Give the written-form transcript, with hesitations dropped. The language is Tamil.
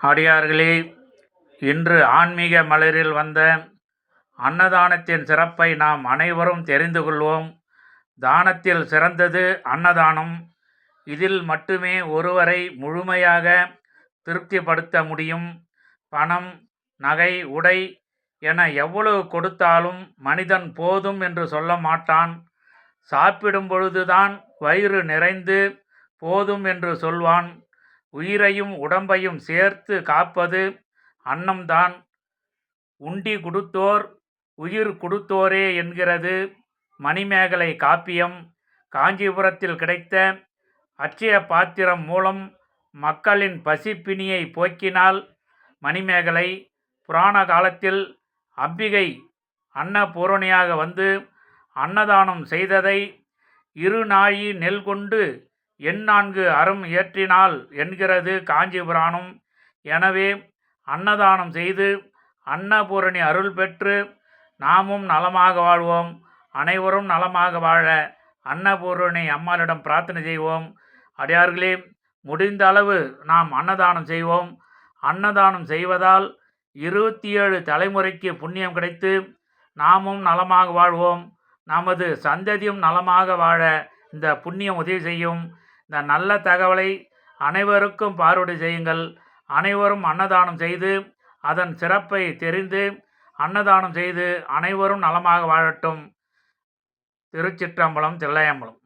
அடியார்களே, இன்று ஆன்மீக மலரில் வந்த அன்னதானத்தின் சிறப்பை நாம் அனைவரும் தெரிந்து கொள்வோம். தானத்தில் சிறந்தது அன்னதானம். இதில் மட்டுமே ஒருவரை முழுமையாக திருப்திப்படுத்த முடியும். பணம், நகை, உடை என எவ்வளவு கொடுத்தாலும் மனிதன் போதும் என்று சொல்ல மாட்டான். சாப்பிடும் பொழுதுதான் வயிறு நிறைந்து போதும் என்று சொல்வான். உயிரையும் உடம்பையும் சேர்த்து காப்பது அன்னம்தான். உண்டி கொடுத்தோர் உயிர் கொடுத்தோரே என்கிறது மணிமேகலை காப்பியம். காஞ்சிபுரத்தில் கிடைத்த அட்சய பாத்திரம் மூலம் மக்களின் பசிப்பிணியை போக்கினாள் மணிமேகலை. புராண காலத்தில் அம்பிகை அன்னபூரணியாக வந்து அன்னதானம் செய்ததை இருநாழி நெல் கொண்டு 4 அறம் இயற்றினாள் என்கிறது காஞ்சிபுராணம். எனவே அன்னதானம் செய்து அன்னபூரணி அருள் பெற்று நாமும் நலமாக வாழ்வோம். அனைவரும் நலமாக வாழ அன்னபூரணி அம்மாளிடம் பிரார்த்தனை செய்வோம். அடியார்களே, முடிந்த அளவு நாம் அன்னதானம் செய்வோம். அன்னதானம் செய்வதால் 27 தலைமுறைக்கு புண்ணியம் கிடைத்து நாமும் நலமாக வாழ்வோம். நமது சந்ததியும் நலமாக வாழ இந்த புண்ணியம் உதவி செய்யும். இந்த நல்ல தகவலை அனைவருக்கும் பார்வடை செய்யுங்கள். அனைவரும் அன்னதானம் செய்து அதன் சிறப்பை தெரிந்து அன்னதானம் செய்து அனைவரும் நலமாக வாழட்டும். திருச்சிற்றம்பலம், தில்லையம்பலம்.